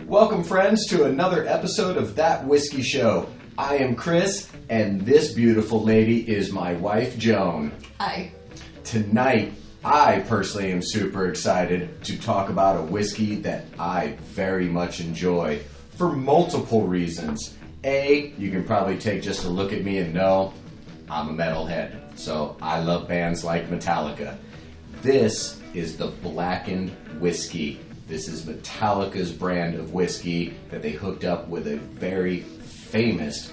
Welcome, friends, to another episode of That Whiskey Show. I am Chris, and this beautiful lady is my wife, Joan. Hi. Tonight, I personally am super excited to talk about a whiskey that I very much enjoy for multiple reasons. A, you can probably take just a look at me and know I'm a metalhead, so I love bands like Metallica. This is the Blackened whiskey. This is Metallica's brand of whiskey that they hooked up with a very famous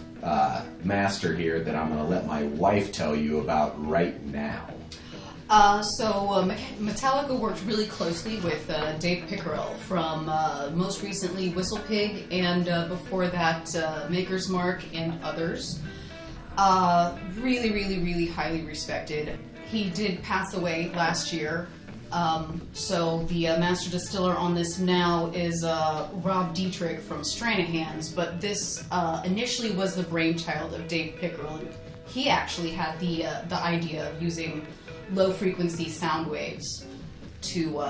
master here that I'm going to let my wife tell you about right now. Metallica worked really closely with Dave Pickerel from most recently Whistle Pig and before that Maker's Mark and others. Really highly respected. He did pass away last year. So the master distiller on this now is Rob Dietrich from Stranahan's, but this initially was the brainchild of Dave Pickerel. He actually had the idea of using low-frequency sound waves to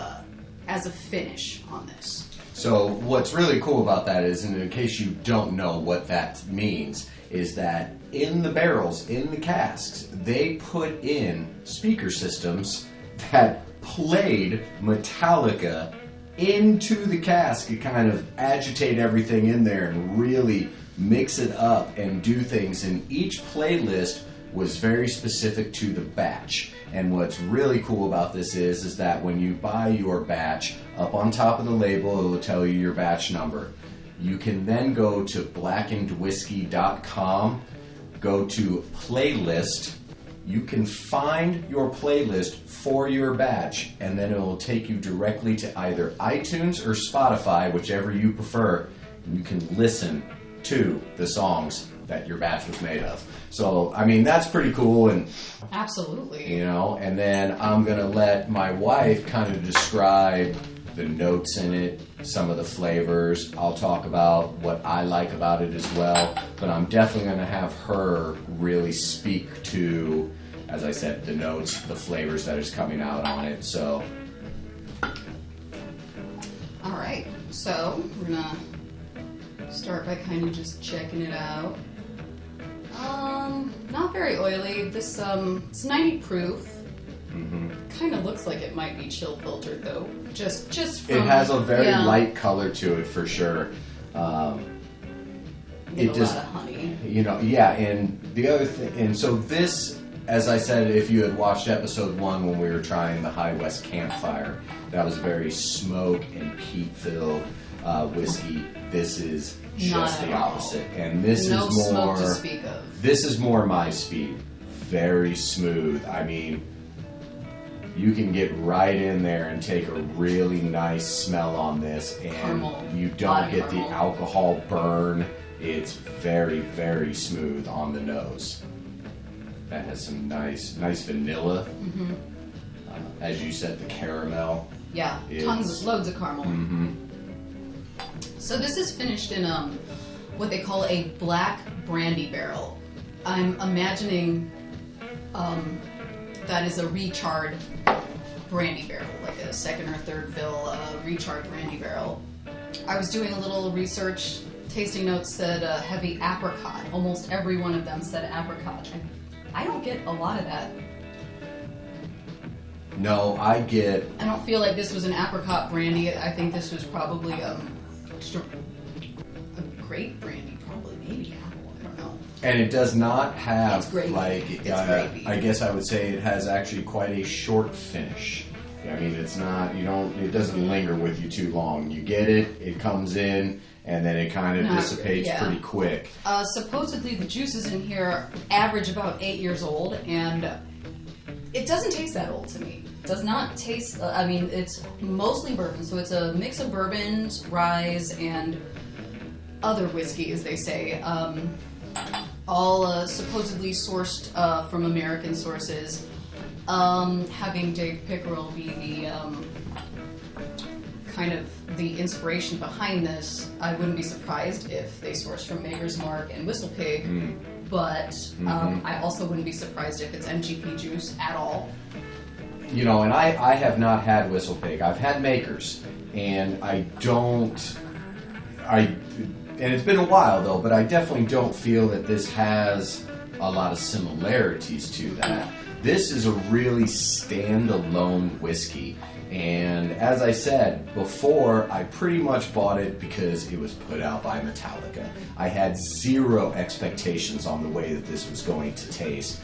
as a finish on this. So what's really cool about that is, and in case you don't know what that means, is that in the barrels, in the casks, they put in speaker systems that played Metallica into the cask to kind of agitate everything in there and really mix it up and do things. And each playlist was very specific to the batch. And what's really cool about this is that when you buy your batch, up on top of the label it will tell you your batch number. You can then go to blackenedwhiskey.com, go to playlist. You can find your playlist for your batch, and then it will take you directly to either iTunes or Spotify, whichever you prefer. And you can listen to the songs that your batch was made of. So, I mean, that's pretty cool. And absolutely. You know, and then I'm going to let my wife kind of describe the notes in it, some of the flavors. I'll talk about what I like about it as well, but I'm definitely going to have her really speak to, as I said, the notes, the flavors that is coming out on it. So, all right. So we're gonna start by kind of just checking it out. Not very oily. This it's 90 proof. Mm-hmm. Kind of looks like it might be chill filtered though. Just from, it has a very light color to it for sure. It just a lot of honey. You know, yeah. And the other thing, and so this, as I said, if you had watched episode 1 when we were trying the High West Campfire, that was very smoke and peat filled whiskey. This is just the opposite, and this no is more. Smoke to speak of. This is more my speed. Very smooth. I mean, you can get right in there and take a really nice smell on this, and caramel. You don't get the alcohol burn. It's very smooth on the nose. That has some nice vanilla. Mm-hmm. As you said, the caramel. Yeah, loads of caramel. Mm-hmm. So this is finished in what they call a black brandy barrel. I'm imagining that is a recharred brandy barrel, like a second or third fill recharred brandy barrel. I was doing a little research. Tasting notes said heavy apricot. Almost every one of them said apricot. I don't get a lot of that. No, I don't feel like this was an apricot brandy. I think this was probably a grape brandy, probably, maybe apple. I don't know. And it does not have like I guess I would say it has actually quite a short finish. I mean, it's not, it doesn't linger with you too long. You get it, it comes in, and then it kind of dissipates pretty quick. Supposedly the juices in here average about 8 years old, and it doesn't taste that old to me. It does not taste, it's mostly bourbon, so it's a mix of bourbons, rye, and other whiskey, as they say. All supposedly sourced from American sources. Having Dave Pickerel be the kind of the inspiration behind this, I wouldn't be surprised if they sourced from Maker's Mark and Whistle Pig, but I also wouldn't be surprised if it's MGP juice at all. And I have not had Whistle Pig. I've had Maker's, and I don't and it's been a while though, but I definitely don't feel that this has a lot of similarities to that. This is a really standalone whiskey. And as I said before, I pretty much bought it because it was put out by Metallica. I had zero expectations on the way that this was going to taste.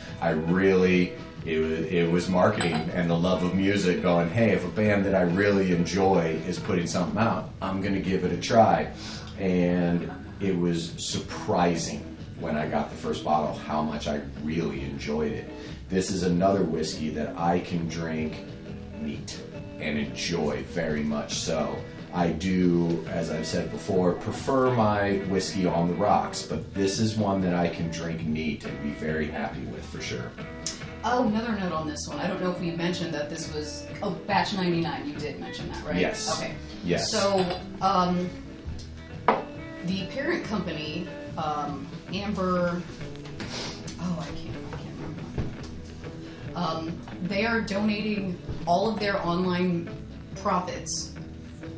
It was marketing and the love of music going, hey, if a band that I really enjoy is putting something out, I'm going to give it a try. And it was surprising when I got the first bottle how much I really enjoyed it. This is another whiskey that I can drink neat and enjoy very much so. I do, as I've said before, prefer my whiskey on the rocks, but this is one that I can drink neat and be very happy with for sure. Oh, another note on this one. I don't know if we mentioned that this was batch 99. You did mention that, right? Yes. Okay. Yes. So, the parent company, Amber. Oh, I can't remember. They are donating all of their online profits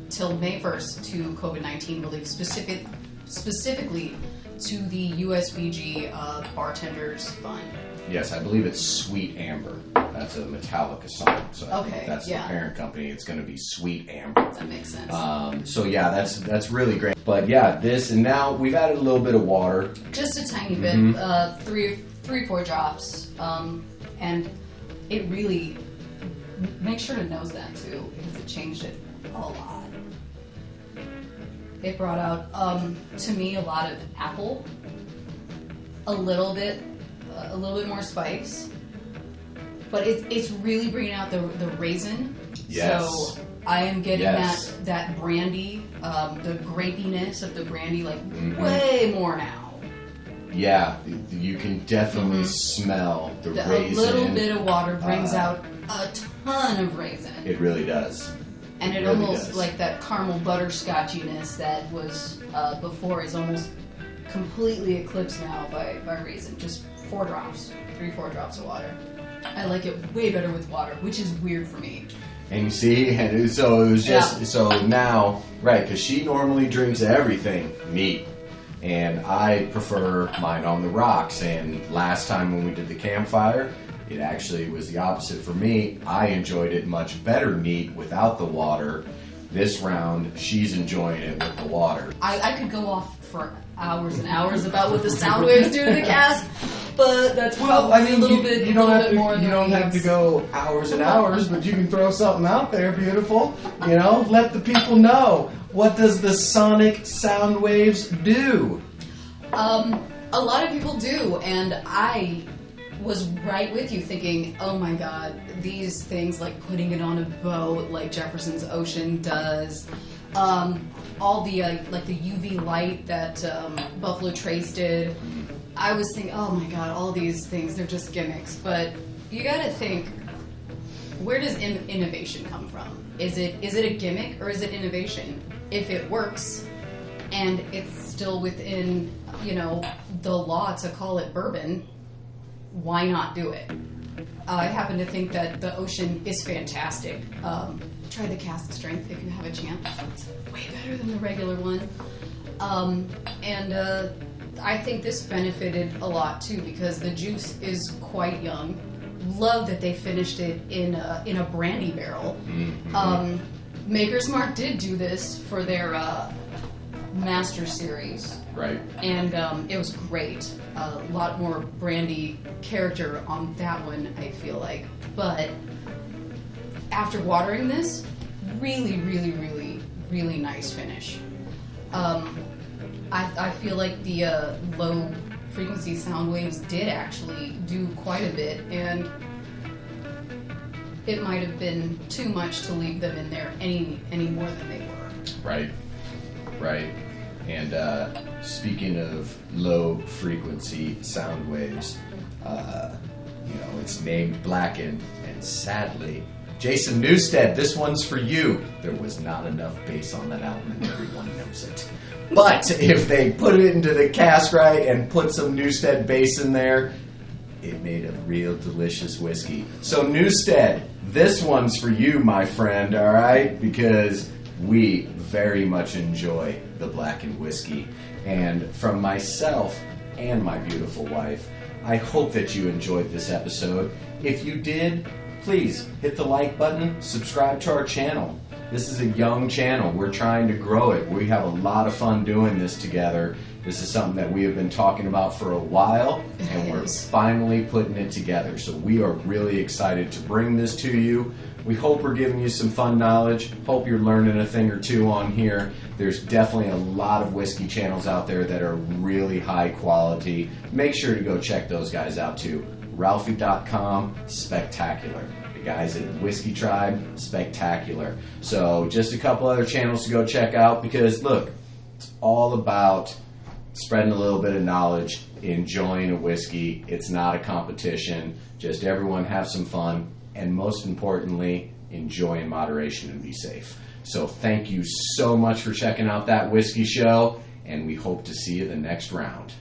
till May 1st to COVID-19 relief, specifically to the USBG Bartenders Fund. Yes, I believe it's Sweet Amber. That's a Metallica song. So I think that's the parent company. It's going to be Sweet Amber. That makes sense. So yeah, that's really great. But yeah, and now we've added a little bit of water. Just a tiny bit, 3-4 drops, and it really, make sure to nose that too, because it changed it a lot. It brought out, to me, a lot of apple, a little bit more spice, but it's really bringing out the raisin. Yes. So I am getting Yes. that brandy, the grapiness of the brandy, way more now. Yeah, you can definitely smell the raisin. A little bit of water brings out a ton of raisin. It really does. And it really almost, does. like that caramel butterscotchiness that was before is almost completely eclipsed now by raisin. Just 4 drops, 3-4 drops of water. I like it way better with water, which is weird for me. And you see, and so it was just, so now, right, because she normally drinks everything neat. And I prefer mine on the rocks. And last time when we did the campfire, it actually was the opposite for me. I enjoyed it much better neat without the water. This round, she's enjoying it with the water. I could go off for hours and hours about what the sound waves do to the cask, but that's probably a little bit more than you don't have to go hours and hours, but you can throw something out there beautiful. You know, let the people know. What does the sonic sound waves do? A lot of people do, and I was right with you thinking, oh my god, these things like putting it on a boat like Jefferson's Ocean does, all the like the UV light that Buffalo Trace did. I was thinking, oh my god, all these things, they're just gimmicks. But you gotta think, where does innovation come from? Is it a gimmick or is it innovation? If it works and it's still within, the law to call it bourbon, why not do it? I happen to think that the Ocean is fantastic. Try the cask strength if you have a chance. It's way better than the regular one. And I think this benefited a lot too because the juice is quite young. Love that they finished it in a brandy barrel. Mm-hmm. Maker's Mark did do this for their Master Series. Right. And it was great. A lot more brandy character on that one, I feel like. But after watering this, really, really, really, really nice finish. I feel like the low frequency sound waves did actually do quite a bit, and it might have been too much to leave them in there any more than they were. Right. And speaking of low frequency sound waves, it's named Blackened, and sadly, Jason Newsted, this one's for you. There was not enough bass on that album, and everyone knows it. But if they put it into the cask right and put some Newstead bass in there, it made a real delicious whiskey. So Newstead, this one's for you, my friend, all right? Because we very much enjoy the Blackened whiskey. And from myself and my beautiful wife, I hope that you enjoyed this episode. If you did, please hit the like button, subscribe to our channel. This is a young channel. We're trying to grow it. We have a lot of fun doing this together. This is something that we have been talking about for a while, and we're finally putting it together. So we are really excited to bring this to you. We hope we're giving you some fun knowledge. Hope you're learning a thing or two on here. There's definitely a lot of whiskey channels out there that are really high quality. Make sure to go check those guys out too. Ralphie.com, spectacular. The guys at Whiskey Tribe, spectacular. So just a couple other channels to go check out, because look, it's all about spreading a little bit of knowledge, enjoying a whiskey. It's not a competition. Just everyone have some fun, and most importantly, enjoy in moderation and be safe. So thank you so much for checking out That Whiskey Show, and we hope to see you the next round.